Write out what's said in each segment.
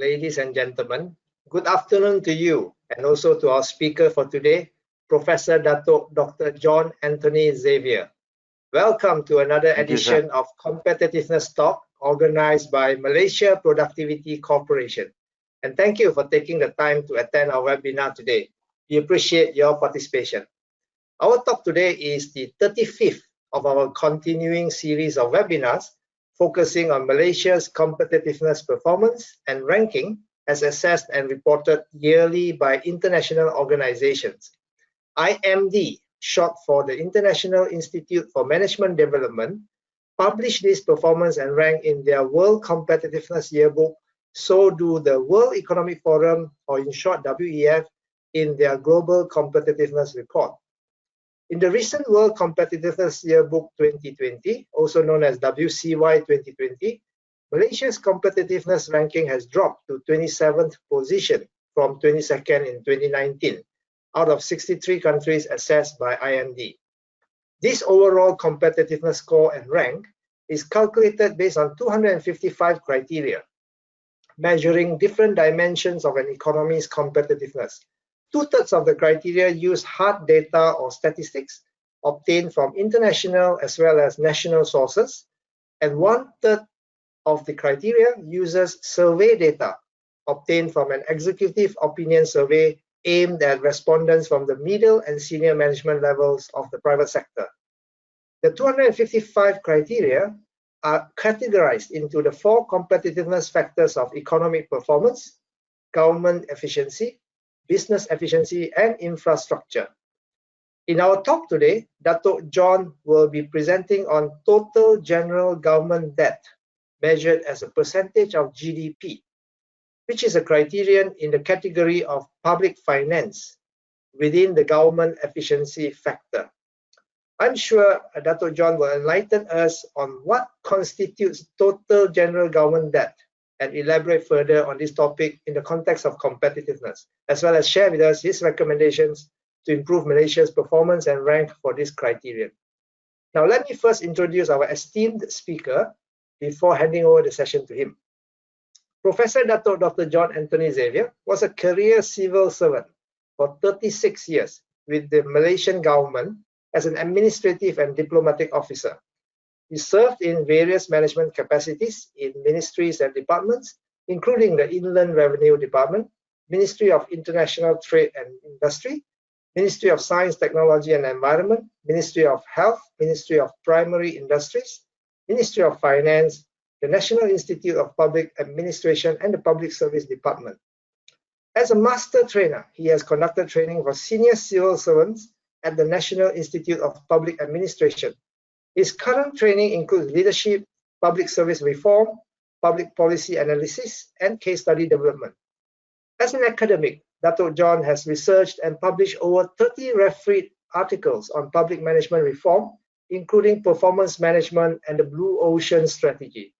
ladies and gentlemen. Good afternoon to you and also to our speaker for today, Professor Datuk Dr. John Anthony Xavier. Welcome to another edition of Competitiveness Talk organized by Malaysia Productivity Corporation. And thank you for taking the time to attend our webinar today. We appreciate your participation. Our talk today is the 35th of our continuing series of webinars focusing on Malaysia's competitiveness performance and ranking as assessed and reported yearly by international organizations. IMD, short for the International Institute for Management Development, published this performance and rank in their World Competitiveness Yearbook. So do the World Economic Forum, or in short WEF, in their Global Competitiveness Report. In the recent World Competitiveness Yearbook 2020, also known as WCY 2020, Malaysia's competitiveness ranking has dropped to 27th position from 22nd in 2019, out of 63 countries assessed by IMD. This overall competitiveness score and rank is calculated based on 255 criteria, measuring different dimensions of an economy's competitiveness. Two-thirds of the criteria use hard data or statistics obtained from international as well as national sources, and one-third of the criteria uses survey data obtained from an executive opinion survey aimed at respondents from the middle and senior management levels of the private sector. The 255 criteria are categorized into the 4 competitiveness factors of economic performance, government efficiency, business efficiency, and infrastructure. In our talk today, Datuk John will be presenting on total general government debt measured as a percentage of GDP, which is a criterion in the category of public finance within the government efficiency factor. I'm sure Datuk John will enlighten us on what constitutes total general government debt and elaborate further on this topic in the context of competitiveness, as well as share with us his recommendations to improve Malaysia's performance and rank for this criterion. Now, let me first introduce our esteemed speaker before handing over the session to him. Professor Datuk Dr. John Anthony Xavier was a career civil servant for 36 years with the Malaysian government as an administrative and diplomatic officer. He served in various management capacities in ministries and departments, including the Inland Revenue Department, Ministry of International Trade and Industry, Ministry of Science, Technology and Environment, Ministry of Health, Ministry of Primary Industries, Ministry of Finance, the National Institute of Public Administration, and the Public Service Department. As a master trainer, he has conducted training for senior civil servants at the National Institute of Public Administration. His current training includes leadership, public service reform, public policy analysis, and case study development. As an academic, Datuk John has researched and published over 30 refereed articles on public management reform, including performance management and the Blue Ocean strategy.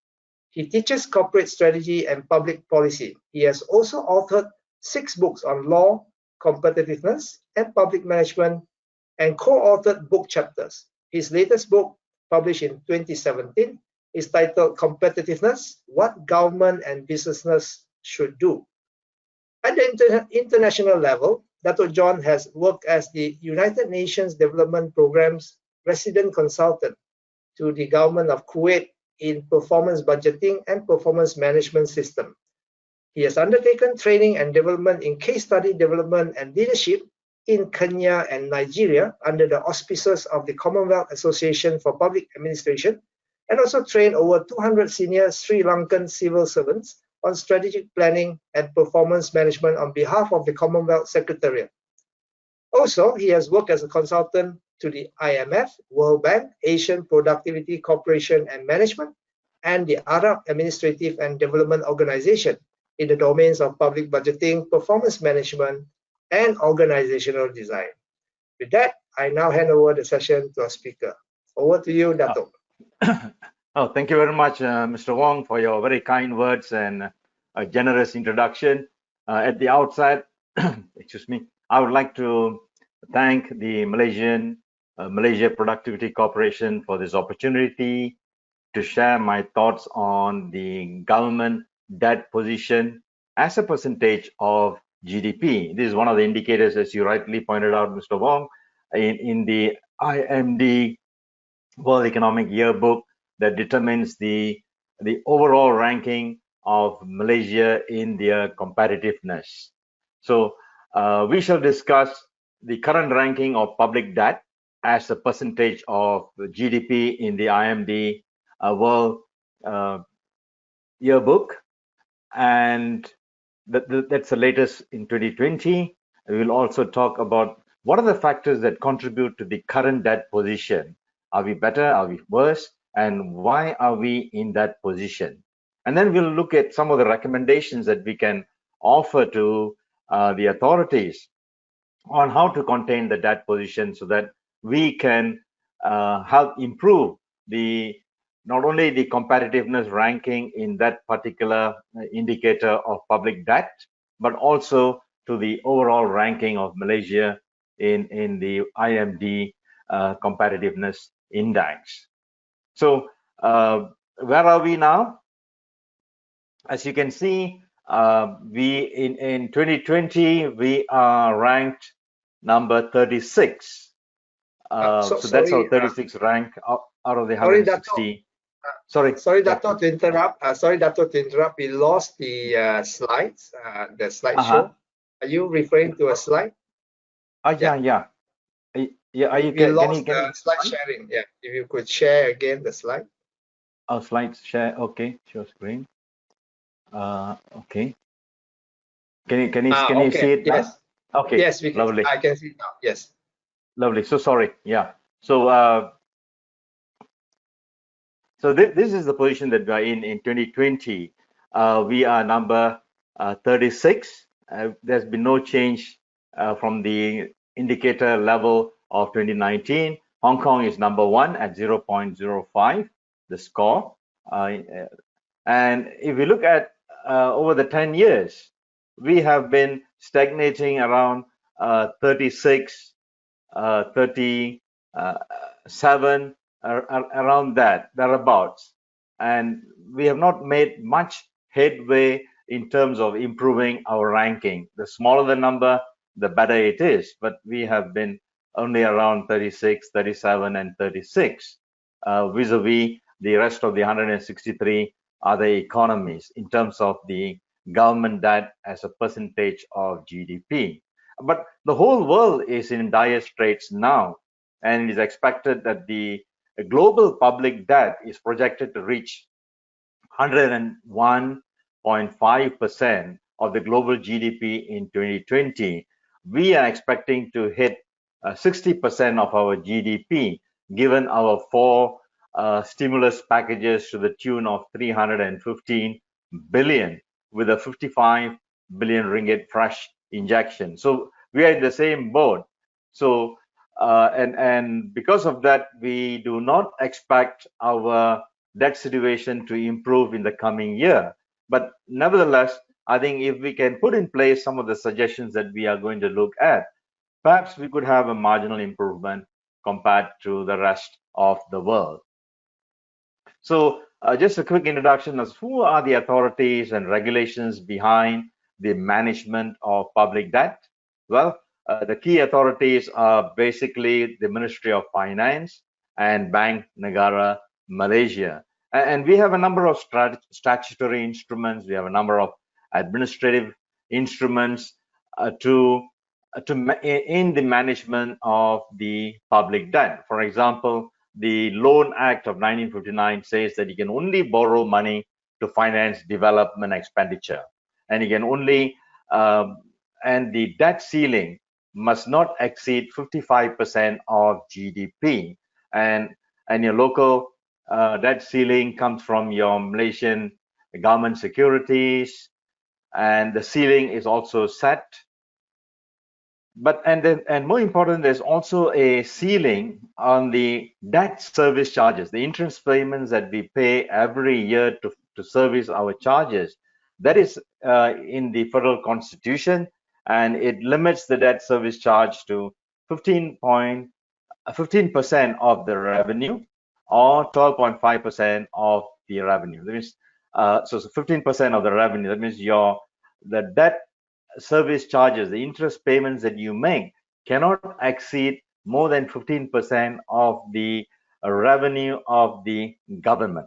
He teaches corporate strategy and public policy. He has also authored 6 books on law, competitiveness, and public management, and co-authored book chapters. His latest book, published in 2017, is titled Competitiveness: What Government and Business Should Do. At the international level, Datuk John has worked as the United Nations Development Programme's resident consultant to the government of Kuwait in performance budgeting and performance management system. He has undertaken training and development in case study development and leadership in Kenya and Nigeria under the auspices of the Commonwealth Association for Public Administration, and also trained over 200 senior Sri Lankan civil servants on strategic planning and performance management on behalf of the Commonwealth Secretariat. Also, he has worked as a consultant to the IMF, World Bank, Asian Productivity Corporation and Management, and the Arab Administrative and Development Organization in the domains of public budgeting, performance management, and organizational design. With that, I now hand over the session to our speaker. Over to you, Datuk. Oh, thank you very much, Mr. Wong, for your very kind words and a generous introduction. At the outset, excuse me, I would like to thank the Malaysia Productivity Corporation for this opportunity to share my thoughts on the government debt position as a percentage of GDP. This is one of the indicators, as you rightly pointed out, Mr. Wong, in the IMD World Economic Yearbook that determines the overall ranking of Malaysia in their competitiveness. So we shall discuss the current ranking of public debt as a percentage of GDP in the IMD World Yearbook, and that's the latest in 2020. We will also talk about what are the factors that contribute to the current debt position. Are we better? Are we worse? And why are we in that position? And then we'll look at some of the recommendations that we can offer to the authorities on how to contain the debt position so that we can help improve not only the competitiveness ranking in that particular indicator of public debt, but also to the overall ranking of Malaysia in the IMD competitiveness index. So where are we now? As you can see, in 2020 we are ranked number 36. So that's our 36th rank out of the 160. Sorry, Datuk, to interrupt. Sorry, Datuk, to interrupt. We lost the slides, the slideshow. Are you referring to a slide? Yeah. Are you? We lost the slide sharing. Yeah, if you could share again the slide. Oh, slides share. Okay, share screen. Okay. Can you see it? Yes. Now? Okay. Yes, we can. Lovely. I can see it now. Yes. Lovely. So sorry. Yeah. So so this is the position that we are in 2020. We are number 36. There's been no change from the indicator level of 2019. Hong Kong is number 1 at 0.05, the score. And if we look at over the 10 years, we have been stagnating around 36, 37, around thereabouts. And we have not made much headway in terms of improving our ranking. The smaller the number, the better it is. But we have been only around 36, 37, and 36, vis-a-vis the rest of the 163 other economies in terms of the government debt as a percentage of GDP. But the whole world is in dire straits now, and it is expected that the global public debt is projected to reach 101.5% of the global GDP in 2020. We are expecting to hit 60% of our GDP, given our 4 stimulus packages to the tune of 315 billion, with a 55 billion ringgit fresh injection. So we are in the same boat. So and because of that, we do not expect our debt situation to improve in the coming year. But nevertheless, I think if we can put in place some of the suggestions that we are going to look at, perhaps we could have a marginal improvement compared to the rest of the world. So just a quick introduction as who are the authorities and regulations behind the management of public debt? Well, the key authorities are basically the Ministry of Finance and Bank Negara Malaysia. And we have a number of statutory instruments. We have a number of administrative instruments in the management of the public debt. For example, the Loan Act of 1959 says that you can only borrow money to finance development expenditure, and you can only and the debt ceiling must not exceed 55% of GDP, and your local debt ceiling comes from your Malaysian government securities, and the ceiling is also set. But and more important, there's also a ceiling on the debt service charges, the interest payments that we pay every year to service our charges. That is in the federal constitution, and it limits the debt service charge to 15% of the revenue, or 12.5% of the revenue. That means so 15% of the revenue. That means your the debt service charges, the interest payments that you make, cannot exceed more than 15% of the revenue of the government.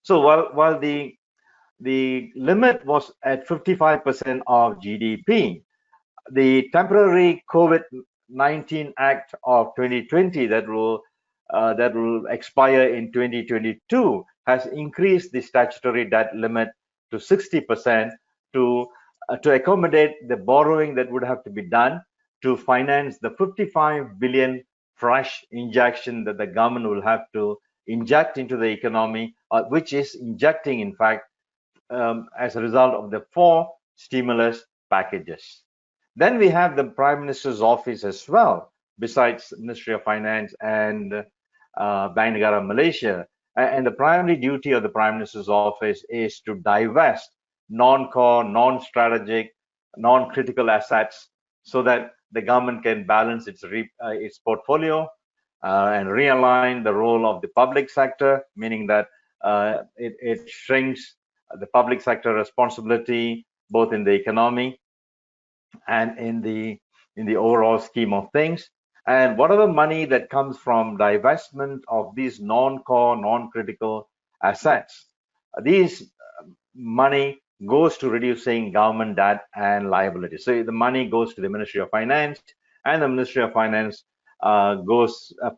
So while the limit was at 55% of GDP, the temporary COVID-19 Act of 2020 that will expire in 2022 has increased the statutory debt limit to 60% to accommodate the borrowing that would have to be done to finance the 55 billion fresh injection that the government will have to inject into the economy, which is injecting, in fact, as a result of the 4 stimulus packages. Then we have the Prime Minister's office as well, besides Ministry of Finance and Bank Negara Malaysia. And the primary duty of the Prime Minister's office is to divest non-core, non-strategic, non-critical assets so that the government can balance its portfolio and realign the role of the public sector, meaning that it shrinks the public sector responsibility both in the economy and in the overall scheme of things. And whatever money that comes from divestment of these non-core, non-critical assets, these money goes to reducing government debt and liability. So the money goes to the Ministry of Finance, and the Ministry of Finance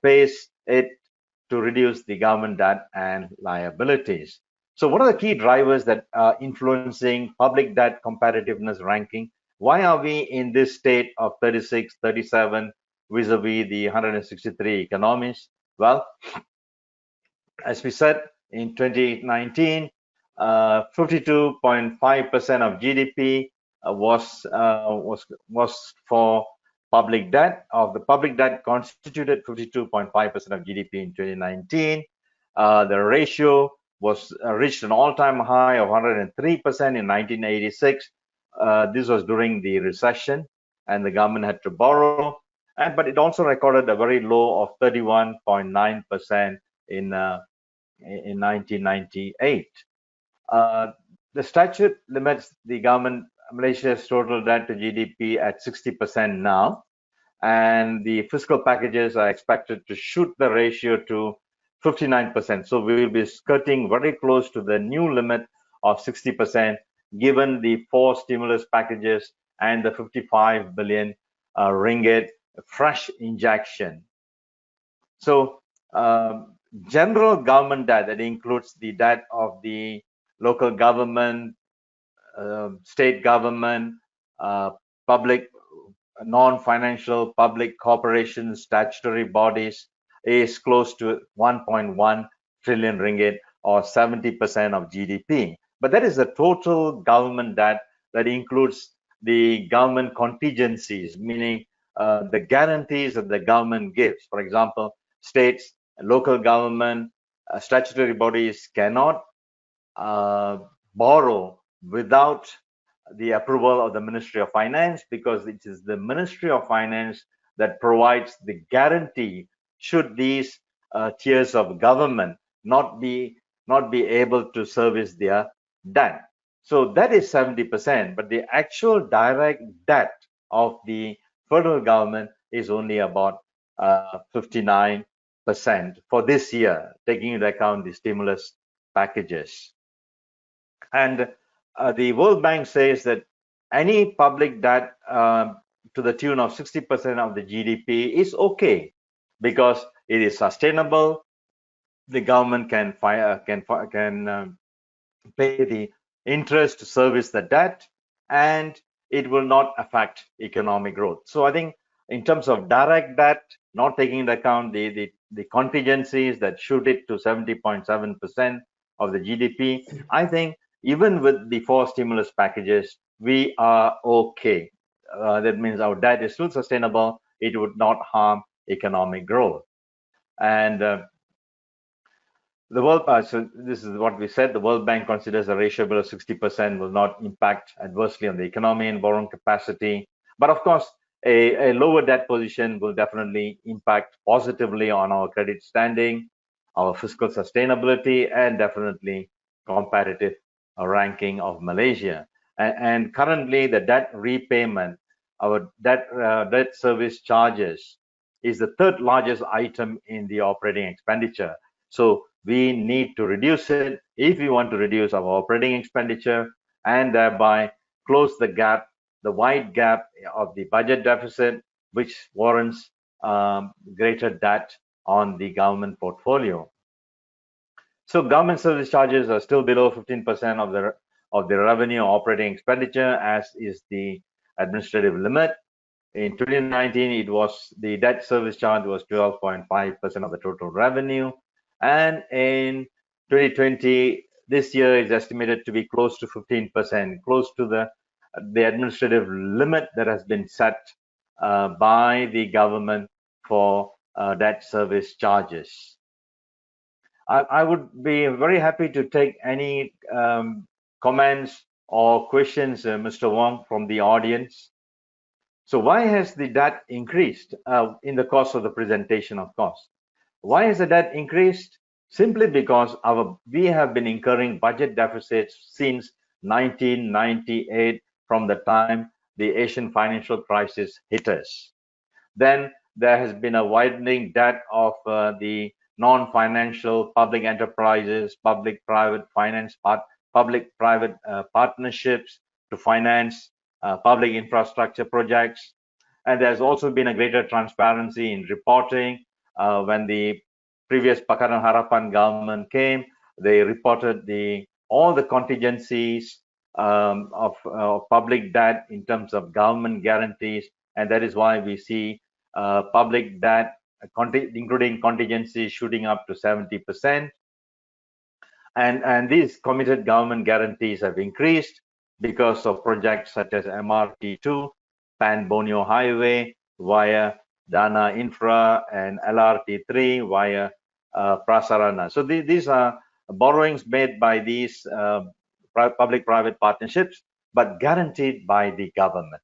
pays it to reduce the government debt and liabilities. So what are the key drivers that are influencing public debt competitiveness ranking? Why are we in this state of 36, 37 vis-a-vis the 163 economies? Well, as we said, in 2019, 52.5% of GDP was for public debt. Of the public debt constituted 52.5% of GDP in 2019. The ratio was reached an all-time high of 103% in 1986. This was during the recession, and the government had to borrow. But it also recorded a very low of 31.9% in 1998. The statute limits the government, Malaysia's total debt to GDP at 60% now, and the fiscal packages are expected to shoot the ratio to 59%. So we will be skirting very close to the new limit of 60%, given the 4 stimulus packages and the 55 billion ringgit fresh injection. So general government debt, that includes the debt of the local government, state government, public, non-financial public corporations, statutory bodies, is close to 1.1 trillion ringgit, or 70% of GDP. But that is the total government debt that includes the government contingencies, meaning the guarantees that the government gives. For example, states, local government, statutory bodies cannot borrow without the approval of the Ministry of Finance, because it is the Ministry of Finance that provides the guarantee should these tiers of government not be able to service their debt. So that is 70%, but the actual direct debt of the federal government is only about 59% for this year, taking into account the stimulus packages. And the World Bank says that any public debt to the tune of 60% of the GDP is okay, because it is sustainable. The government can pay the interest to service the debt, and it will not affect economic growth. So I think in terms of direct debt, not taking into account the contingencies that shoot it to 70.7% of the GDP, I think even with the 4 stimulus packages, we are okay. That means our debt is still sustainable. It would not harm economic growth. And the World, so this is what we said, the World Bank considers a ratio below 60% will not impact adversely on the economy and borrowing capacity. But of course, a lower debt position will definitely impact positively on our credit standing, our fiscal sustainability, and definitely competitive ranking of Malaysia. And currently the debt repayment, our debt service charges, is the third largest item in the operating expenditure. So we need to reduce it if we want to reduce our operating expenditure and thereby close the gap, the wide gap of the budget deficit, which warrants greater debt on the government portfolio. So government service charges are still below 15% of the revenue operating expenditure, as is the administrative limit. In 2019, it was the debt service charge was 12.5% of the total revenue, and in 2020, this year is estimated to be close to 15%, close to the administrative limit that has been set by the government for debt service charges. I would be very happy to take any comments or questions, Mr. Wong, from the audience. So why has the debt increased in the course of the presentation, of course? Why has the debt increased? Simply because we have been incurring budget deficits since 1998, from the time the Asian financial crisis hit us. Then there has been a widening debt of the non-financial public enterprises, public-private partnerships to finance public infrastructure projects. And there's also been a greater transparency in reporting. When the previous Pakatan Harapan government came, they reported all the contingencies of public debt in terms of government guarantees, and that is why we see public debt, including contingencies, shooting up to 70%. And these committed government guarantees have increased because of projects such as MRT2, Pan Borneo Highway via Dana Infra, and LRT3 via Prasarana. So these are borrowings made by these public-private partnerships, but guaranteed by the government.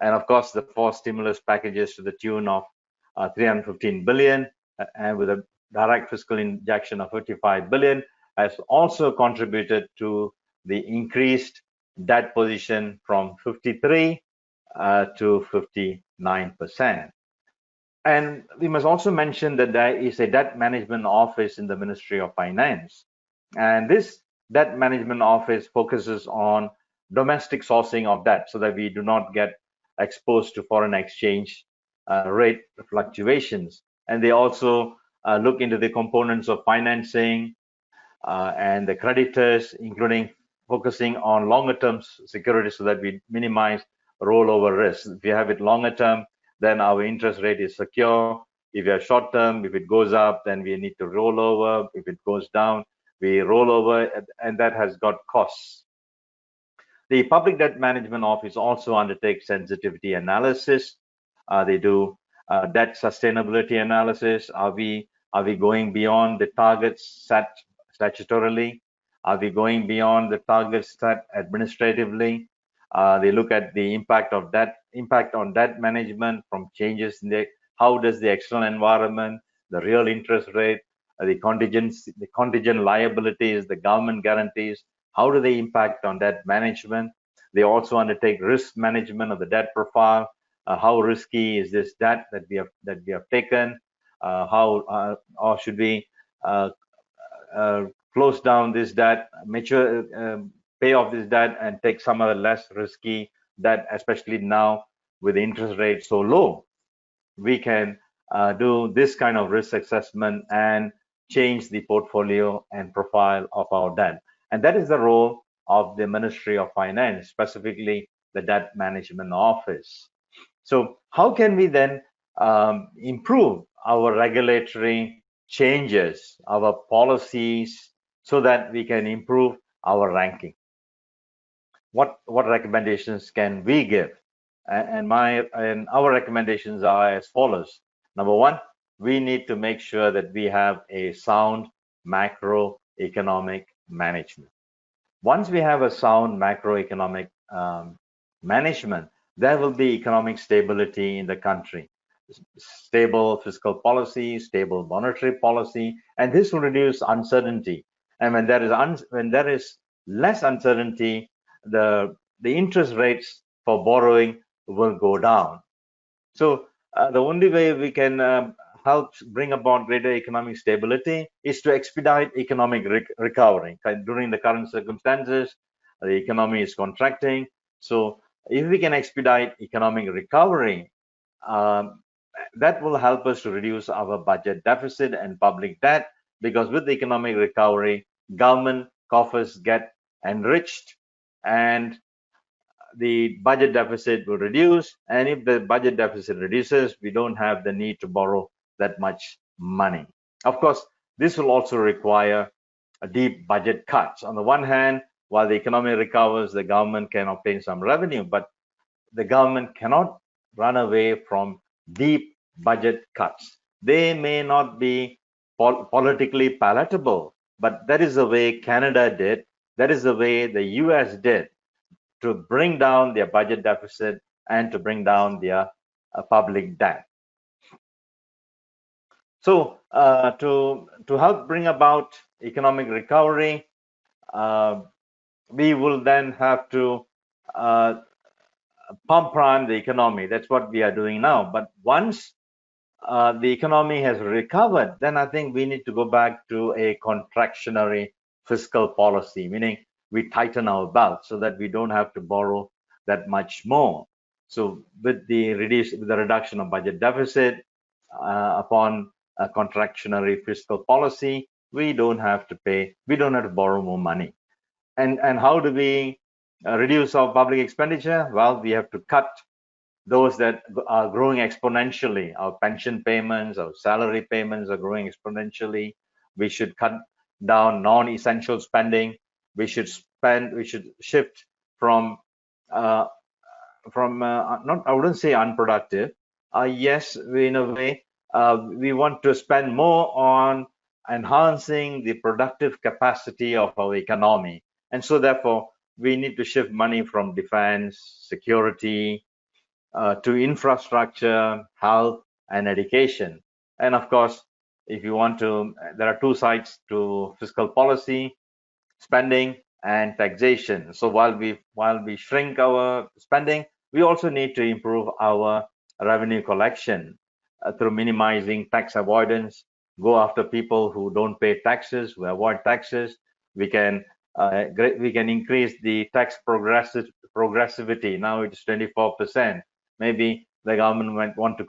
And of course, the 4 stimulus packages to the tune of 315 billion, and with a direct fiscal injection of 55 billion, has also contributed to the increased debt position from 53 to 59%. And we must also mention that there is a debt management office in the Ministry of Finance. And this debt management office focuses on domestic sourcing of debt so that we do not get exposed to foreign exchange rate fluctuations. And they also look into the components of financing and the creditors, including focusing on longer term security so that we minimize rollover risk. If you have it longer term, then our interest rate is secure. If you have short term, if it goes up, then we need to roll over. If it goes down, we roll over, and that has got costs. The Public Debt Management Office also undertakes sensitivity analysis. They do debt sustainability analysis. Are we going beyond the targets set statutorily? Are we going beyond the targets set administratively? They look at the impact on debt management from changes in how does the external environment, the real interest rate, the contingent liabilities, the government guarantees, how do they impact on debt management? They also undertake risk management of the debt profile. How risky is this debt that we have taken? Or should we close down this debt, pay off this debt, and take some other less risky debt, especially now with the interest rate so low? We can do this kind of risk assessment and change the portfolio and profile of our debt. And that is the role of the Ministry of Finance, specifically the Debt Management Office. So how can we then improve our regulatory changes, our policies, so that we can improve our ranking? What recommendations can we give? And our recommendations are as follows. Number one, we need to make sure that we have a sound macroeconomic management. Once we have a sound macroeconomic management, there will be economic stability in the country. Stable fiscal policy, stable monetary policy, and this will reduce uncertainty. And when there is less uncertainty, the the interest rates for borrowing will go down. So the only way we can help bring about greater economic stability is to expedite economic recovery. During the current circumstances, the economy is contracting. So if we can expedite economic recovery, that will help us to reduce our budget deficit and public debt, because with the economic recovery, government coffers get enriched and the budget deficit will reduce. And if the budget deficit reduces, we don't have the need to borrow that much money. Of course, this will also require a deep budget cuts. On the one hand, while the economy recovers, the government can obtain some revenue, but the government cannot run away from deep budget cuts. They may not be politically palatable, but that is the way Canada did. That is the way the US did to bring down their budget deficit and to bring down their public debt. So to help bring about economic recovery, we will then have to pump prime the economy. That's what we are doing now. But once the economy has recovered, then I think we need to go back to a contractionary fiscal policy, meaning we tighten our belt so that we don't have to borrow that much more. So with the reduction of budget deficit upon a contractionary fiscal policy, we don't have to borrow more money. And how do we reduce our public expenditure? Well, we have to cut those that are growing exponentially. Our pension payments, our salary payments are growing exponentially. We should cut down non-essential spending. We should shift from not, I wouldn't say unproductive. Yes, in a way, we want to spend more on enhancing the productive capacity of our economy. And so therefore, we need to shift money from defense, security, to infrastructure, health, and education. And of course, if you want to, there are two sides to fiscal policy: spending and taxation. So while we shrink our spending, we also need to improve our revenue collection through minimizing tax avoidance, go after people who don't pay taxes, who avoid taxes. We can increase the tax progressivity. Now it's 24%. Maybe the government might want to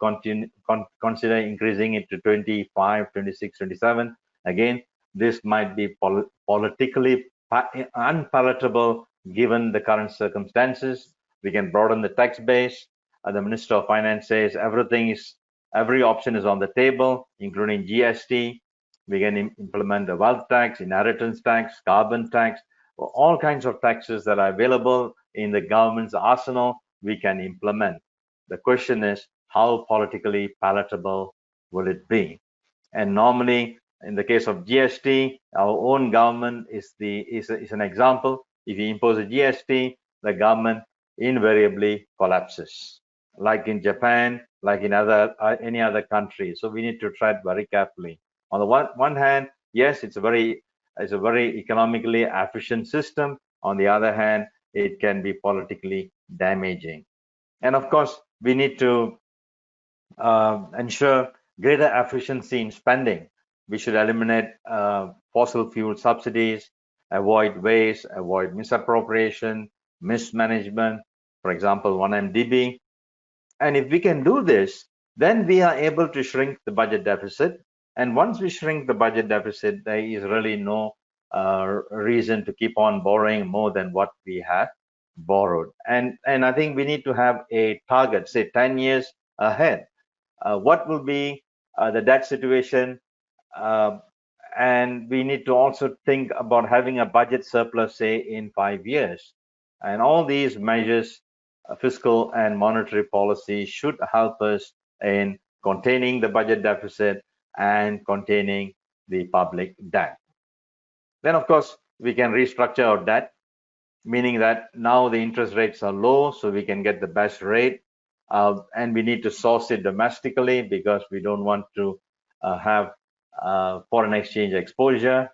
consider increasing it to 25, 26, 27. Again, this might be politically unpalatable given the current circumstances. We can broaden the tax base. The Minister of Finance says every option is on the table, including GST. We can implement the wealth tax, inheritance tax, carbon tax, all kinds of taxes that are available in the government's arsenal. We can implement. The question is, how politically palatable will it be? And normally, in the case of GST, our own government is an example. If you impose a GST, the government invariably collapses, like in Japan, like in any other country. So we need to tread very carefully. On the one hand, yes, it's a very economically efficient system. On the other hand, it can be politically damaging. And of course, we need to ensure greater efficiency in spending. We should eliminate fossil fuel subsidies, avoid waste, avoid misappropriation, mismanagement, for example, 1MDB. And if we can do this, then we are able to shrink the budget deficit. And once we shrink the budget deficit, there is really no reason to keep on borrowing more than what we have borrowed. And I think we need to have a target, say 10 years ahead. What will be the debt situation? And we need to also think about having a budget surplus, say, in 5 years. And all these measures, fiscal and monetary policy, should help us in containing the budget deficit and containing the public debt. Then, of course, we can restructure our debt, meaning that now the interest rates are low, so we can get the best rate. And we need to source it domestically because we don't want to have foreign exchange exposure.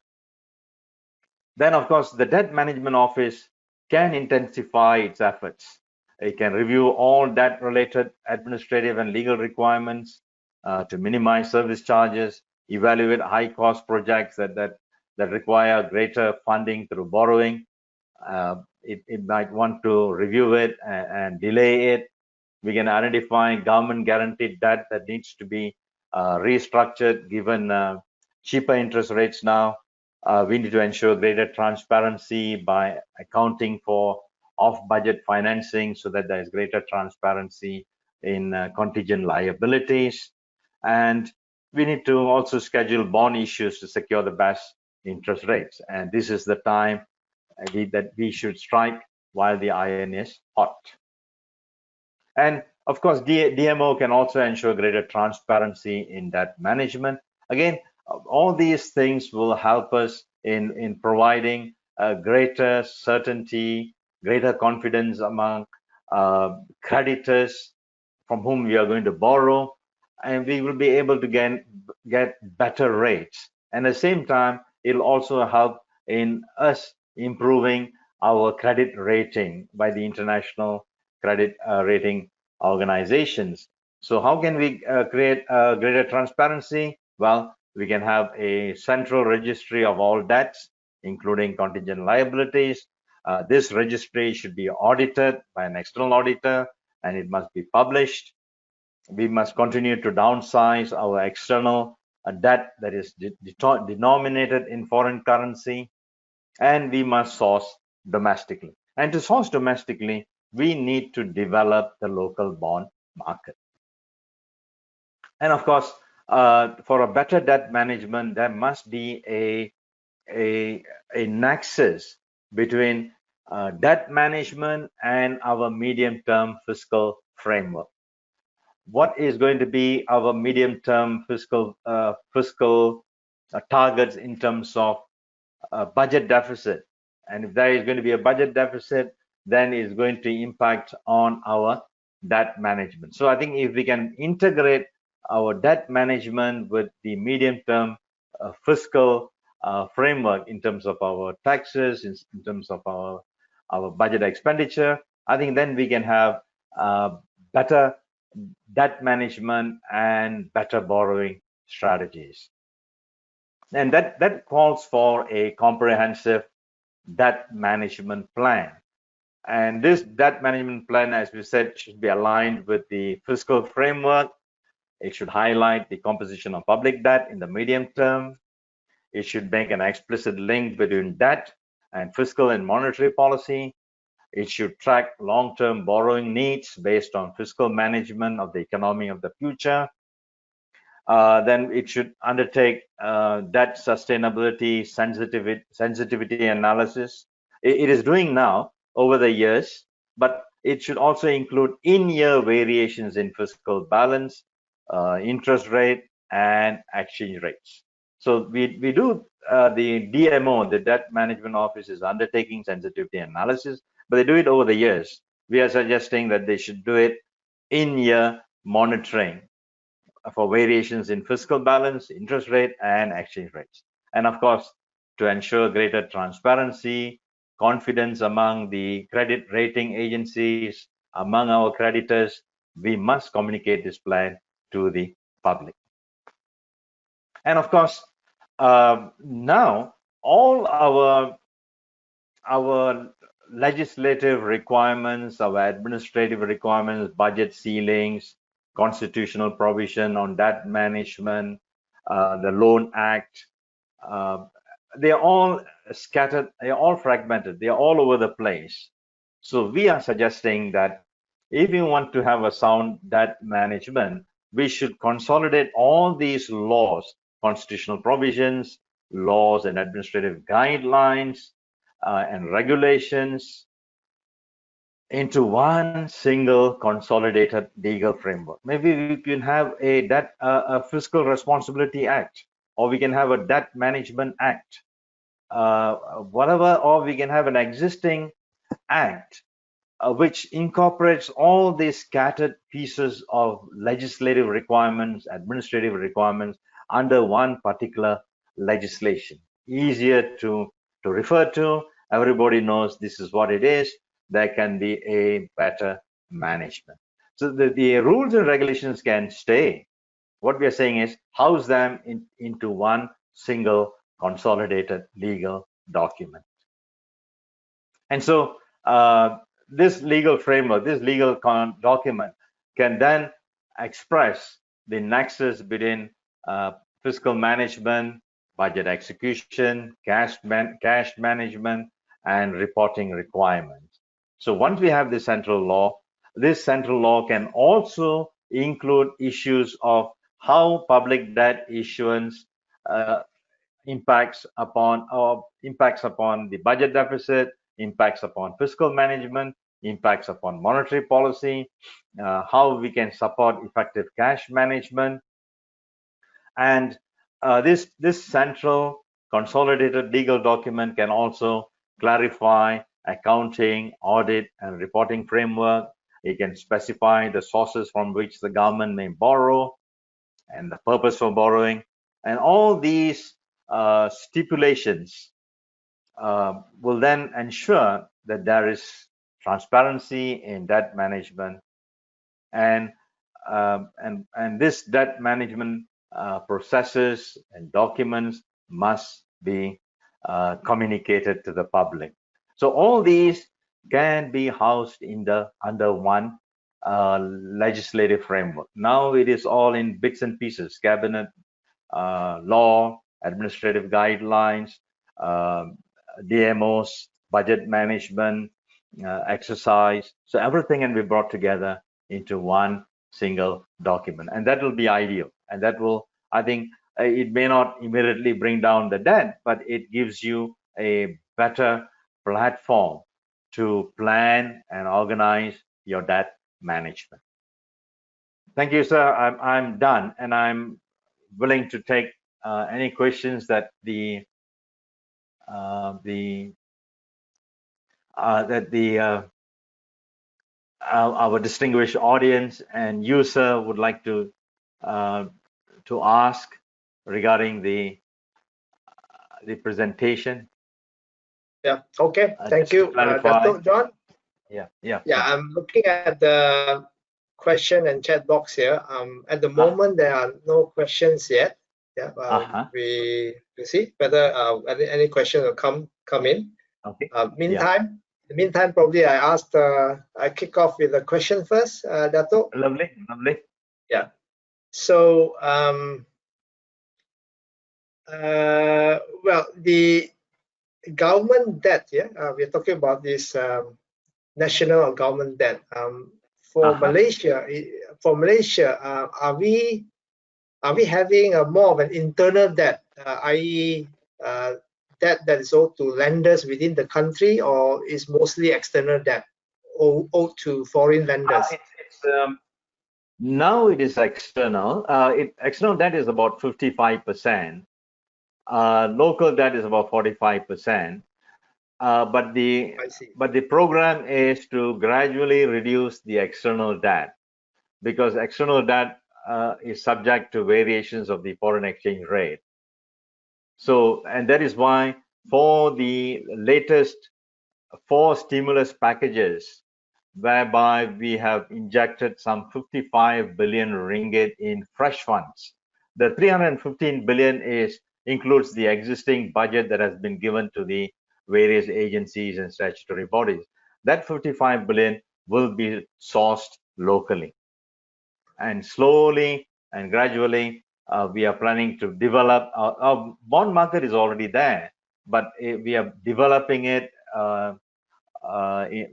Then, of course, the Debt Management Office can intensify its efforts. It can review all debt-related administrative and legal requirements to minimize service charges, evaluate high-cost projects that require greater funding through borrowing. It might want to review it and delay it. We can identify government-guaranteed debt that needs to be restructured given cheaper interest rates now. We need to ensure greater transparency by accounting for off-budget financing so that there is greater transparency in contingent liabilities. And we need to also schedule bond issues to secure the best interest rates. And this is the time that we should strike while the iron is hot. And of course, DMO can also ensure greater transparency in debt management. Again, all these things will help us in providing greater certainty, greater confidence among creditors from whom we are going to borrow, and we will be able to get better rates. And at the same time, it'll also help in us improving our credit rating by the international credit rating organizations. So how can we create greater transparency? Well, we can have a central registry of all debts, including contingent liabilities. This registry should be audited by an external auditor, and it must be published. We must continue to downsize our external debt that is denominated in foreign currency, and we must source domestically. And to source domestically, we need to develop the local bond market. And of course, for a better debt management, there must be a nexus between debt management and our medium-term fiscal framework. What is going to be our medium-term fiscal targets in terms of budget deficit? And if there is going to be a budget deficit, then it's going to impact on our debt management. So I think if we can integrate our debt management with the medium-term fiscal framework in terms of our taxes, in terms of our budget expenditure, I think then we can have better debt management and better borrowing strategies. And that calls for a comprehensive debt management plan. And this debt management plan, as we said, should be aligned with the fiscal framework. It should highlight the composition of public debt in the medium term. It should make an explicit link between debt and fiscal and monetary policy. It should track long-term borrowing needs based on fiscal management of the economy of the future. Then it should undertake debt sustainability sensitivity analysis. It is doing now over the years, but it should also include in-year variations in fiscal balance, interest rate, and exchange rates. So we do the DMO, the Debt Management Office, is undertaking sensitivity analysis, but they do it over the years. We are suggesting that they should do it in-year monitoring for variations in fiscal balance, interest rate, and exchange rates. And of course, to ensure greater transparency, confidence among the credit rating agencies, among our creditors, we must communicate this plan to the public. And of course, now all our legislative requirements, our administrative requirements, budget ceilings, constitutional provision on debt management, the Loan Act, they're all scattered, they're all fragmented, they're all over the place. So we are suggesting that if you want to have a sound debt management, we should consolidate all these laws, constitutional provisions, laws and administrative guidelines, and regulations into one single consolidated legal framework. Maybe we can have a Fiscal Responsibility Act, or we can have a Debt Management Act, whatever, or we can have an existing act which incorporates all these scattered pieces of legislative requirements, administrative requirements under one particular legislation, easier to refer to everybody knows this is what it is, there can be a better management. So the rules and regulations can stay. What we are saying is house them into one single consolidated legal document. And so this legal framework, this legal document can then express the nexus between fiscal management, budget execution, cash management, and reporting requirements. So once we have the central law, this central law can also include issues of how public debt issuance impacts upon the budget deficit, impacts upon fiscal management, impacts upon monetary policy, how we can support effective cash management. And this central consolidated legal document can also clarify accounting, audit, and reporting framework. It can specify the sources from which the government may borrow and the purpose for borrowing. And all these stipulations will then ensure that there is transparency in debt management, and this debt management processes and documents must be communicated to the public. So all these can be housed under one legislative framework. Now it is all in bits and pieces: cabinet, law, administrative guidelines, DMOs, budget management, exercise. So everything can be brought together into one single document, and that will be ideal. And that will, I think, it may not immediately bring down the debt, but it gives you a better platform to plan and organize your debt management. Thank you, sir. I'm done, and I'm willing to take any questions that our distinguished audience and you, sir, would like to ask regarding the presentation. Yeah. Okay. Thank you, Datuk John. Yeah. Yeah. I'm looking at the question and chat box here. At the moment, there are no questions yet. Yeah. We see whether any question will come in. Okay. In the meantime, probably I kick off with a question first, Datuk. Lovely. Yeah. So, well, the government debt. Yeah, we're talking about this national government debt. For Malaysia, are we having more of an internal debt, i.e., debt that is owed to lenders within the country, or is mostly external debt owed to foreign lenders? Now it is external. External debt is about 55%. Local debt is about 45%. But the program is to gradually reduce the external debt, because external debt is subject to variations of the foreign exchange rate. So, and that is why for the latest 4 stimulus packages, whereby we have injected some 55 billion ringgit in fresh funds, the 315 billion includes the existing budget that has been given to the various agencies and statutory bodies. That 55 billion will be sourced locally, and slowly and gradually we are planning to develop. Our bond market is already there, but we are developing it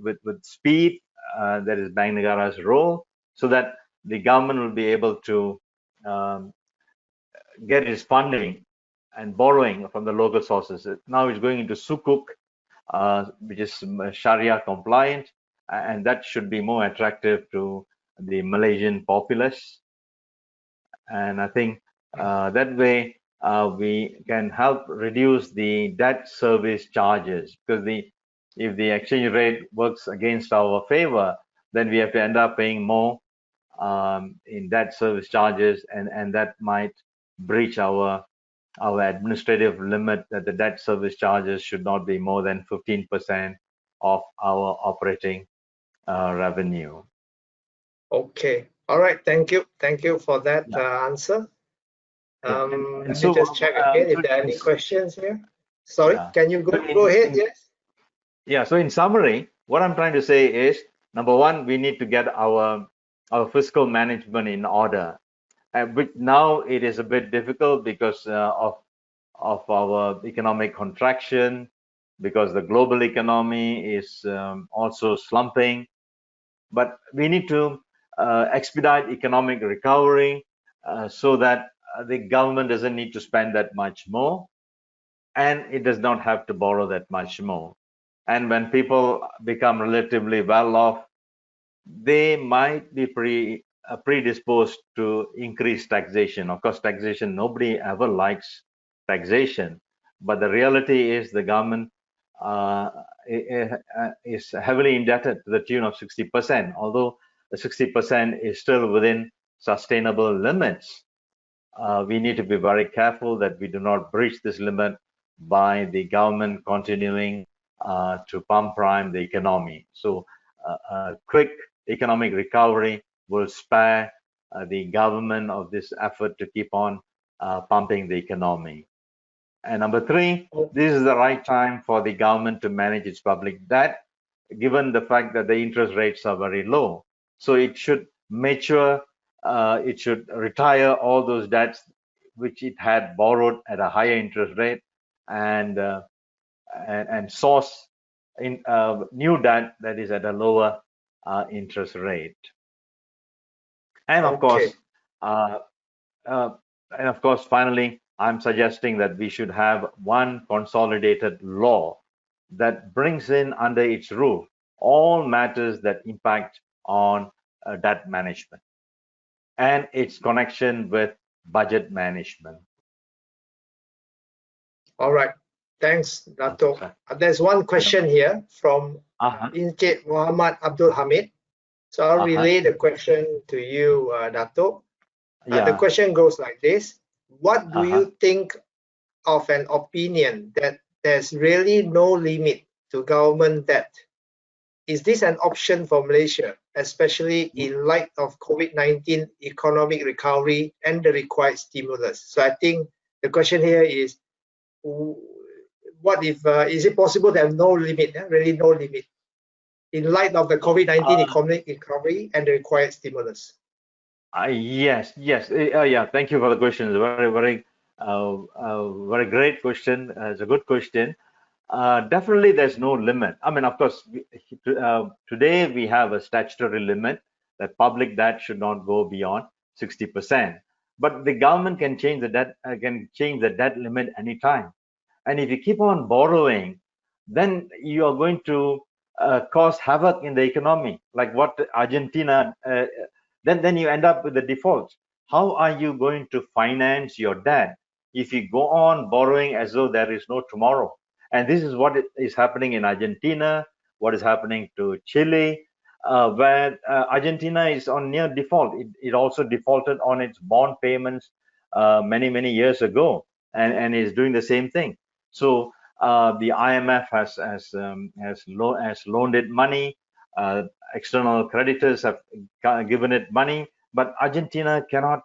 with speed. That is Bank Negara's role, so that the government will be able to get its funding and borrowing from the local sources. Now it's going into Sukuk, which is Sharia compliant, and that should be more attractive to the Malaysian populace. And I think that way we can help reduce the debt service charges, because if the exchange rate works against our favor, then we have to end up paying more in debt service charges, and that might breach our our administrative limit that the debt service charges should not be more than 15% of our operating revenue. Okay. All right. Thank you. Thank you for that answer. Let me just check again if there are any questions here. Sorry, can you go ahead? Yes. Yeah. So in summary, what I'm trying to say is, number one, we need to get our fiscal management in order. Which now it is a bit difficult because of our economic contraction, because the global economy is also slumping. But we need to expedite economic recovery so that the government doesn't need to spend that much more, and it does not have to borrow that much more. And when people become relatively well off, they might be predisposed to increase taxation. Of course, taxation, nobody ever likes taxation, but the reality is the government is heavily indebted to the tune of 60%, although the 60% is still within sustainable limits. We need to be very careful that we do not breach this limit by the government continuing to pump prime the economy. So a quick economic recovery will spare the government of this effort to keep on pumping the economy. And number three, this is the right time for the government to manage its public debt, given the fact that the interest rates are very low. So it should mature, it should retire all those debts which it had borrowed at a higher interest rate, and source in new debt that is at a lower interest rate. And of course, finally, I'm suggesting that we should have one consolidated law that brings in under its roof all matters that impact on debt management and its connection with budget management. All right. Thanks, Datuk. There's one question here from Encik Muhammad Abdul Hamid. So I'll relay the question to you, Datuk. The question goes like this. What do you think of an opinion that there's really no limit to government debt? Is this an option for Malaysia, especially in light of COVID-19 economic recovery and the required stimulus? So I think the question here is, what if, is it possible to have no limit, really no limit, in light of the COVID-19 economic recovery and the required stimulus? Yes. Yeah, thank you for the question. It's a very great question. It's a good question. Definitely, there's no limit. I mean, of course, today we have a statutory limit that public debt should not go beyond 60%. But the government can change the debt limit anytime. And if you keep on borrowing, then you are going to cause havoc in the economy, like what Argentina. Then you end up with the defaults. How are you going to finance your debt if you go on borrowing as though there is no tomorrow? And this is what is happening in Argentina, what is happening to Chile, where Argentina is on near default. It also defaulted on its bond payments many years ago, and is doing the same thing. So the IMF has loaned it money. External creditors have given it money, but Argentina cannot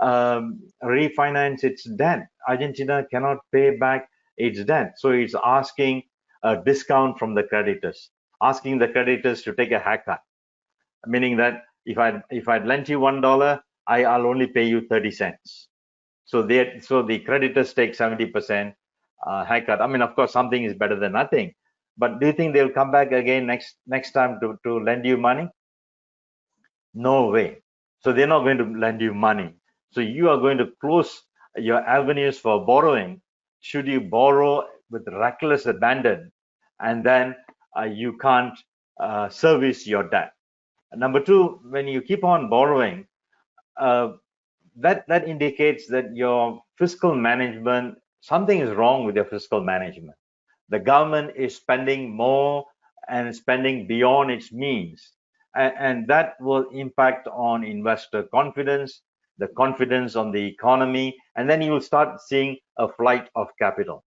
refinance its debt. Argentina cannot pay back its debt. So it's asking a discount from the creditors, asking the creditors to take a haircut, meaning that if I'd lent you $1, I'll only pay you 30 cents. So the creditors take 70% haircut. I mean, of course, something is better than nothing. But do you think they'll come back again next time to lend you money? No way. So they're not going to lend you money. So you are going to close your avenues for borrowing should you borrow with reckless abandon, and then you can't service your debt. Number two, when you keep on borrowing, that indicates that your fiscal management, something is wrong with your fiscal management. The government is spending more and spending beyond its means, and that will impact on investor confidence. the confidence on the economy, and then you will start seeing a flight of capital,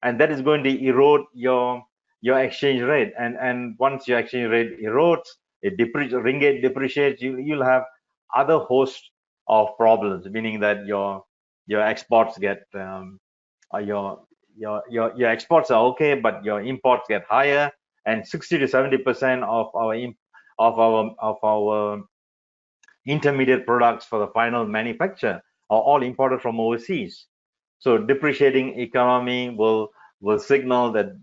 and that is going to erode your exchange rate. And once your exchange rate erodes, ringgit depreciates, you'll have other host of problems, meaning that your exports get your exports are okay, but your imports get higher, and 60 to 70% of our intermediate products for the final manufacture are all imported from overseas. So depreciating economy will signal that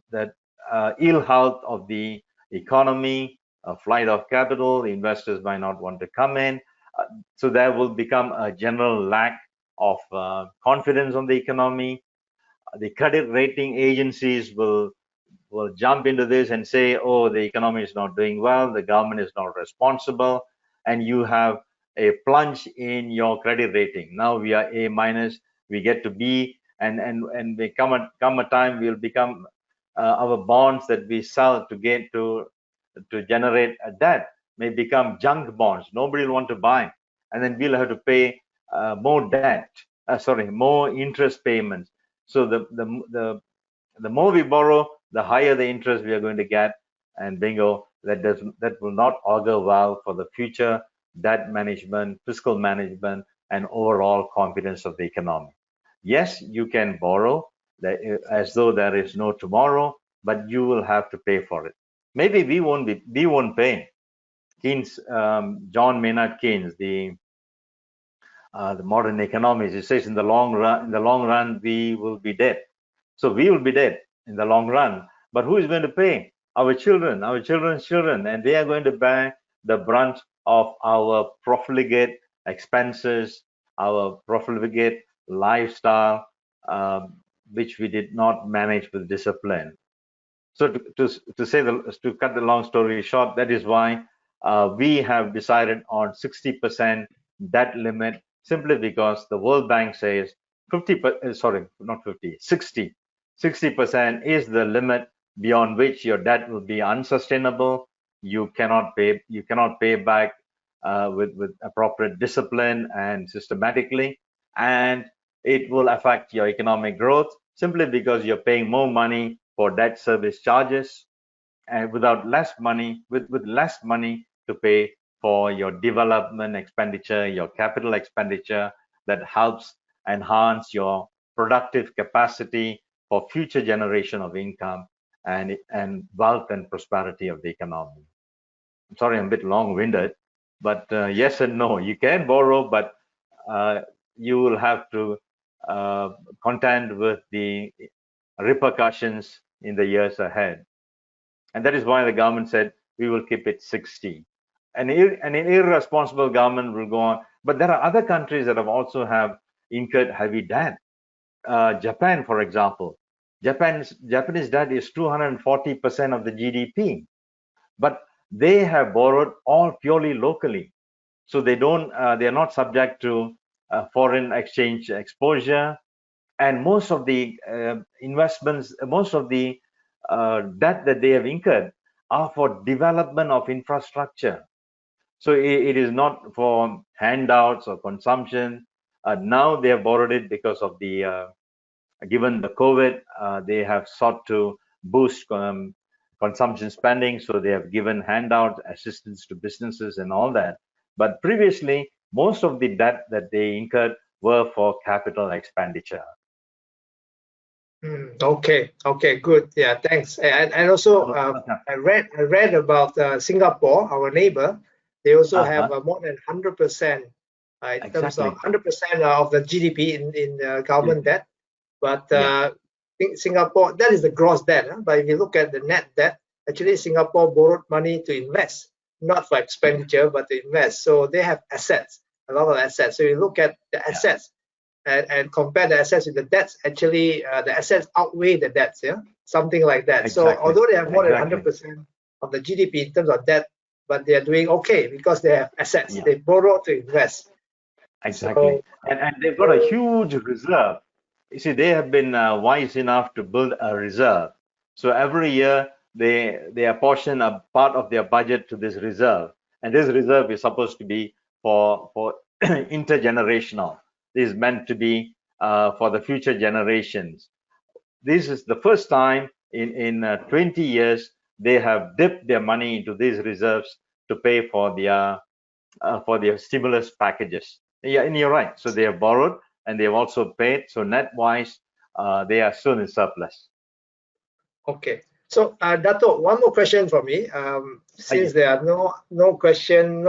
ill health of the economy, a flight of capital, investors might not want to come in. So there will become a general lack of confidence on the economy. The credit rating agencies will jump into this and say, oh, the economy is not doing well, the government is not responsible, and you have a plunge in your credit rating. Now we are A minus, we get to B, and they come a time we'll become our bonds that we sell to generate a debt may become junk bonds. Nobody will want to buy, and then we'll have to pay more debt. More interest payments. So the more we borrow, the higher the interest we are going to get, and bingo, that will not augur well for the future debt management, fiscal management, and overall confidence of the economy. Yes, you can borrow as though there is no tomorrow, but you will have to pay for it. Maybe we won't pay. Keynes, John Maynard Keynes, the modern economist, he says in the long run we will be dead. So we will be dead in the long run. But who is going to pay? Our children, our children's children, and they are going to bear the brunt of our profligate expenses, our profligate lifestyle, which we did not manage with discipline. So to cut the long story short, that is why we have decided on 60% debt limit, simply because the World Bank says 60% is the limit beyond which your debt will be unsustainable. You cannot pay back with appropriate discipline and systematically, and it will affect your economic growth simply because you're paying more money for debt service charges, and with less money to pay for your development expenditure, your capital expenditure that helps enhance your productive capacity for future generation of income and wealth and prosperity of the economy. I'm sorry, I'm a bit long-winded, but yes and no. You can borrow, but you will have to contend with the repercussions in the years ahead. And that is why the government said we will keep it 60. An irresponsible government will go on. But there are other countries that have also incurred heavy debt. Japan, for example. Japanese debt is 240% of the GDP. But they have borrowed all purely locally. So they are not subject to foreign exchange exposure. And most of the investments, most of the debt that they have incurred are for development of infrastructure. So it is not for handouts or consumption. Now they have borrowed it because of given the COVID, they have sought to boost consumption spending. So they have given handouts, assistance to businesses and all that. But previously, most of the debt that they incurred were for capital expenditure. Okay, good. Yeah, thanks. And also, I read about Singapore, our neighbor. They also have more than 100% in terms of 100% of the GDP in government debt. But I think Singapore, that is the gross debt. But if you look at the net debt, actually Singapore borrowed money to invest, not for expenditure, but to invest. So they have assets, a lot of assets. So you look at the assets. And compare the assets with the debts, actually the assets outweigh the debts, something like that. Exactly. So although they have more than 100% of the GDP in terms of debt, but they are doing okay because they have assets. They borrow to invest. Exactly. So, and they've got a huge reserve. You see, they have been wise enough to build a reserve. So every year they apportion a part of their budget to this reserve, and this reserve is supposed to be for intergenerational. This is meant to be for the future generations. This is the first time in 20 years they have dipped their money into these reserves to pay for their stimulus packages. Yeah, and you're right. So they have borrowed and they've also paid. So net wise, they are still in surplus. Okay. So, Datuk, one more question for me. Since there are no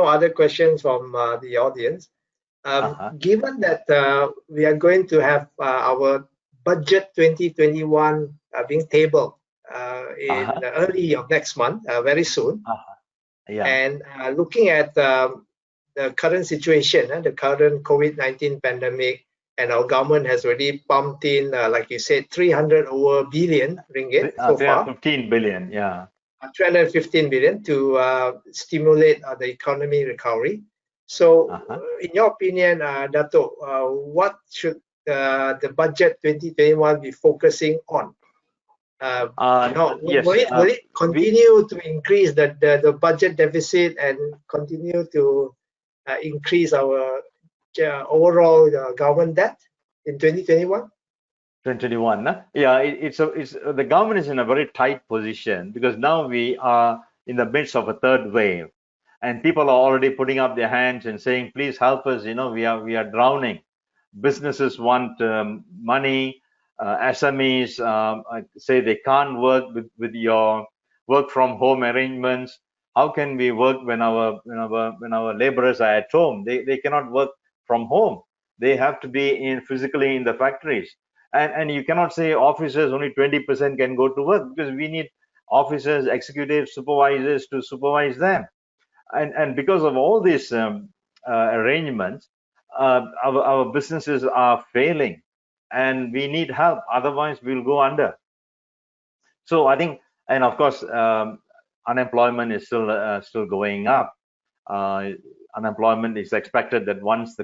other questions from the audience, given that we are going to have our budget 2021 being tabled in early of next month, very soon, and looking at the current situation, the current COVID-19 pandemic, and our government has already pumped in, like you said, 300 over billion ringgit so far. 315 billion, yeah. 315 billion to stimulate the economy recovery. So, in your opinion, Dato', what should the budget 2021 be focusing on? Yes, will it continue to increase the budget deficit and continue to increase our overall government debt in 2021? 2021, yeah, it's the government is in a very tight position because now we are in the midst of a third wave, and people are already putting up their hands and saying, "Please help us! We are drowning." Businesses want money. SMEs say they can't work with your work from home arrangements. How can we work when our laborers are at home? They cannot work from home. They have to be physically in the factories. And you cannot say officers only 20% can go to work, because we need officers, executives, supervisors to supervise them. And because of all these arrangements, our businesses are failing, and we need help. Otherwise, we'll go under. So I think, and of course, unemployment is still going up. Unemployment is expected that once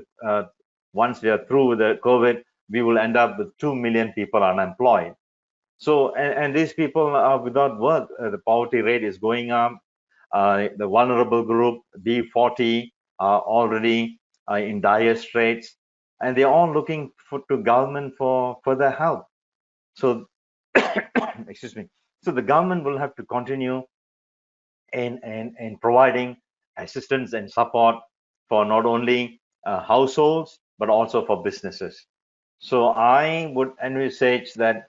we are through with the COVID, we will end up with 2 million people unemployed. So, and these people are without work. The poverty rate is going up. The vulnerable group, B40, are already in dire straits, and they're all looking to government for further help. So, excuse me. So the government will have to continue in providing assistance and support for not only households but also for businesses. So I would envisage that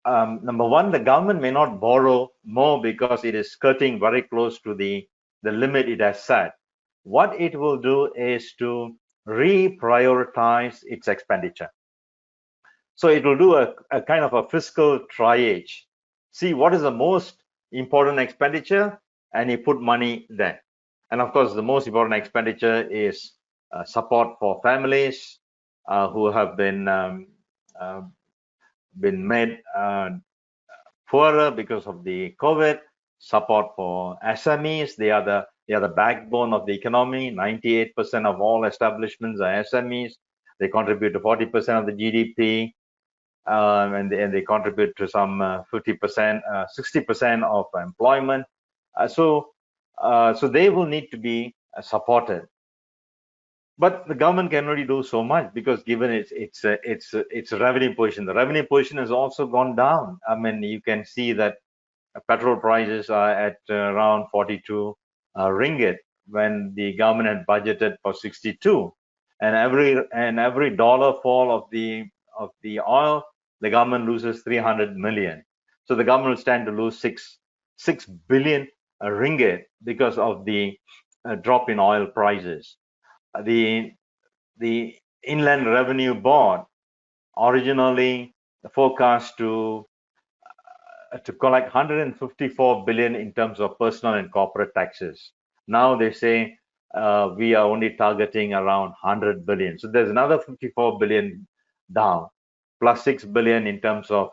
number one, the government may not borrow more because it is skirting very close to the limit it has set. What it will do is to reprioritize its expenditure. So it will do a kind of a fiscal triage. See what is the most important expenditure, and you put money there. And of course, the most important expenditure is support for families who have been made poorer because of the COVID. Support for SMEs. They are the backbone of the economy. 98% of all establishments are SMEs. They contribute to 40% of the GDP. And they contribute to some 50%, 60% of employment. So they will need to be supported. But the government can only do so much, because given its revenue position, the revenue position has also gone down. I mean, you can see that petrol prices are at around 42 ringgit when the government had budgeted for 62, and every dollar fall of the oil, the government loses 300 million. So the government will stand to lose 6 billion ringgit because of the drop in oil prices. The Inland Revenue Board originally forecast to collect 154 billion in terms of personal and corporate taxes. Now they say we are only targeting around 100 billion. So there's another 54 billion down, plus 6 billion in terms of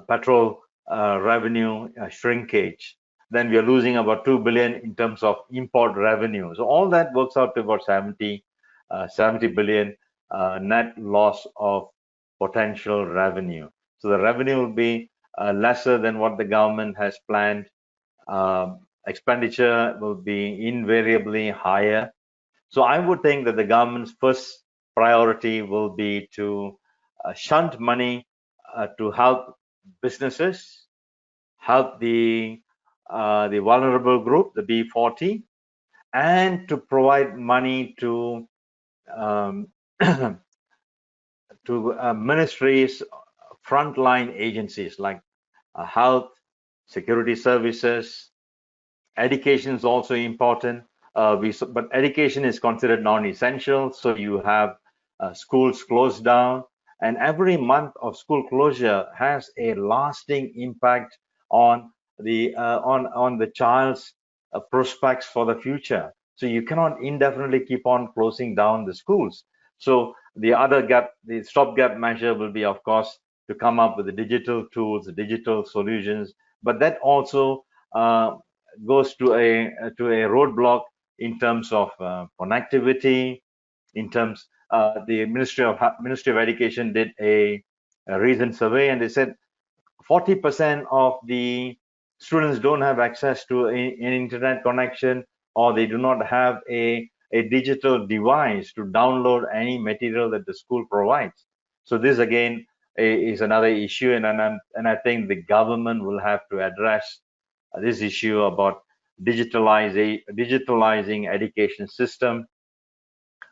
petrol revenue shrinkage. Then we are losing about 2 billion in terms of import revenue. So all that works out to about 70 billion net loss of potential revenue. So the revenue will be lesser than what the government has planned. Expenditure will be invariably higher. So I would think that the government's first priority will be to shunt money to help businesses, help the vulnerable group, the B40, and to provide money to um, ministries, frontline agencies like health, security services. Education is also important. But education is considered non-essential, so you have schools closed down, and every month of school closure has a lasting impact on the child's prospects for the future. So you cannot indefinitely keep on closing down the schools. So the stopgap measure will be, of course, to come up with the digital tools, the digital solutions, but that also goes to a roadblock in terms of connectivity. In terms, the Ministry of Education did a recent survey, and they said 40% of the students don't have access to an internet connection, or they do not have a digital device to download any material that the school provides. So this again is another issue, and I think the government will have to address this issue about digitalizing education system,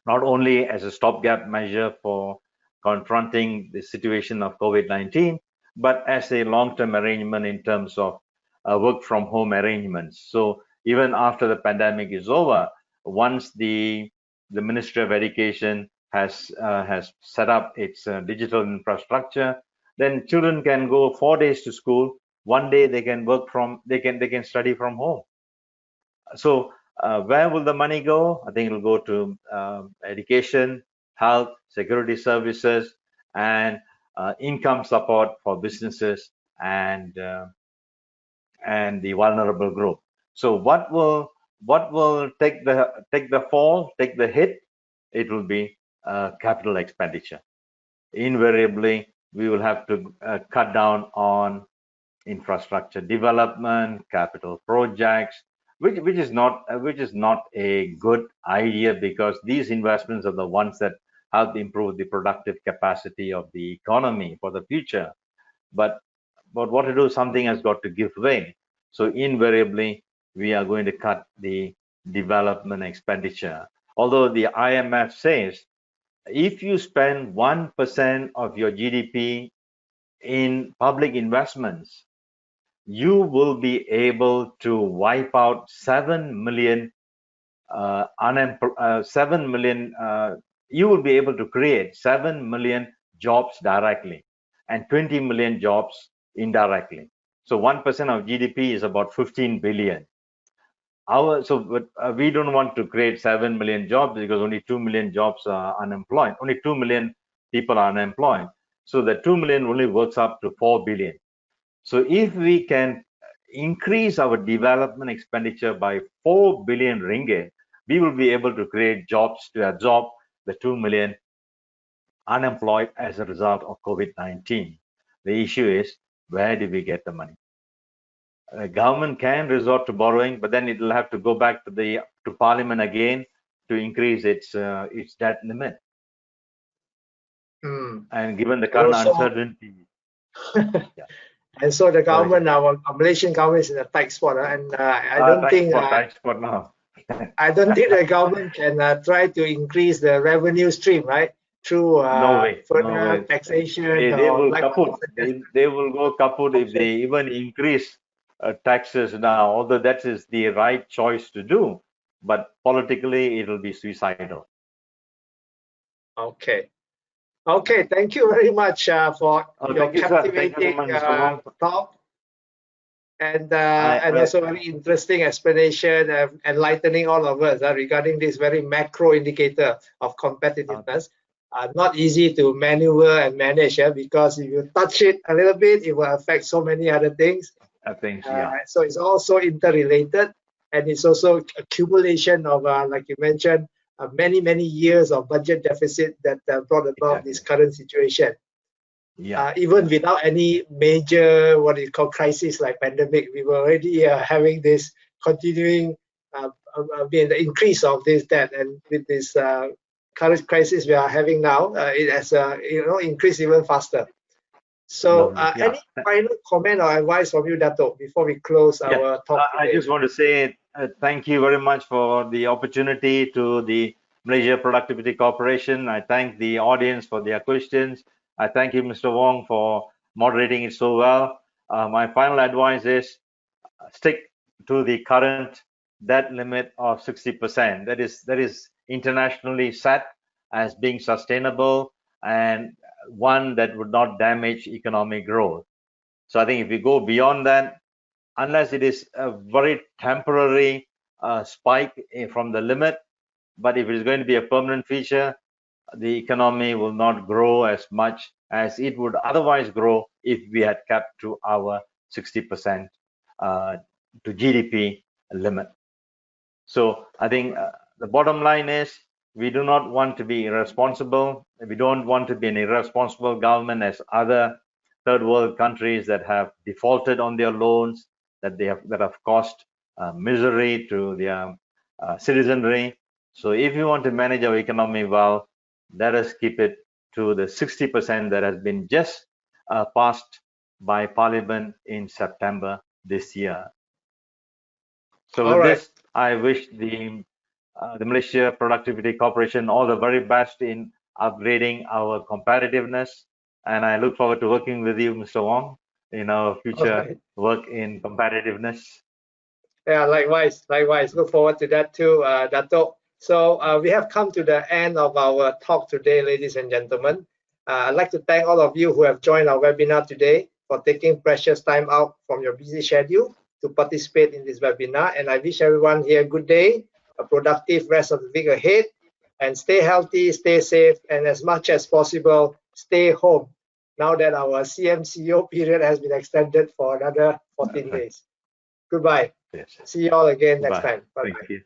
not only as a stopgap measure for confronting the situation of COVID-19, but as a long-term arrangement in terms of work from home arrangements. So even after the pandemic is over, once the Ministry of Education has set up its digital infrastructure, then children can go 4 days to school. 1 day they can study from home. So where will the money go? I think it will go to education, health, security services, and income support for businesses and the vulnerable group. So what will take the hit? It will be capital expenditure. Invariably, we will have to cut down on infrastructure development, capital projects, which is not a good idea, because these investments are the ones that help improve the productive capacity of the economy for the future. But what to do? Something has got to give way. So invariably, we are going to cut the development expenditure. Although the IMF says if you spend 1% of your GDP in public investments, you will be able to wipe out 7 million you will be able to create 7 million jobs directly and 20 million jobs indirectly. So 1% of GDP is about 15 billion. We don't want to create 7 million jobs because only 2 million jobs are unemployed. Only 2 million people are unemployed. So the 2 million only works up to 4 billion. So if we can increase our development expenditure by 4 billion ringgit, we will be able to create jobs to absorb the 2 million unemployed as a result of COVID-19. The issue is, where do we get the money? Government can resort to borrowing, but then it will have to go back to Parliament again to increase its debt limit. And given the current uncertainty, yeah. And so the government, our Malaysian government, is in a tight spot, and I don't think tight spot now. I don't think the government can try to increase the revenue stream, right? Through further taxation. They will kaput. They will go kaput if they even increase taxes now, although that is the right choice to do, but politically it will be suicidal. Okay, thank you very much for your captivating talk, and also very interesting explanation, enlightening all of us regarding this very macro indicator of competitiveness. Not easy to maneuver and manage, because if you touch it a little bit, it will affect so many other things. So it's also interrelated, and it's also accumulation of, like you mentioned, many years of budget deficit that brought about this current situation. Even without any major crisis like pandemic, we were already having this continuing been the increase of this debt, and with this current crisis we are having now, it has increased even faster. So, any final comment or advice from you, Datuk, before we close our talk today? I just want to say thank you very much for the opportunity to the Malaysia Productivity Corporation. I thank the audience for their questions. I thank you, Mr. Wong, for moderating it so well. My final advice is stick to the current debt limit of 60%. That is internationally set as being sustainable and one that would not damage economic growth. So I think if we go beyond that, unless it is a very temporary spike from the limit, but if it is going to be a permanent feature, the economy will not grow as much as it would otherwise grow if we had kept to our 60% to GDP limit. So I think the bottom line is we do not want to be irresponsible. We don't want to be an irresponsible government as other third world countries that have defaulted on their loans, that have caused misery to their citizenry. So if you want to manage our economy well, let us keep it to the 60% that has been just passed by Parliament in September this year. So with this, I wish the Malaysia Productivity Corporation all the very best in upgrading our competitiveness, and I look forward to working with you, Mr. Wong, in our future work in competitiveness. Yeah, likewise. Look forward to that too, Datuk. So we have come to the end of our talk today, ladies and gentlemen. I'd like to thank all of you who have joined our webinar today for taking precious time out from your busy schedule to participate in this webinar. And I wish everyone here a good day, a productive rest of the week ahead, and stay healthy, stay safe, and as much as possible, stay home now that our CMCO period has been extended for another 14 days. Goodbye. Yes. See you all again next time. Bye-bye. Thank you.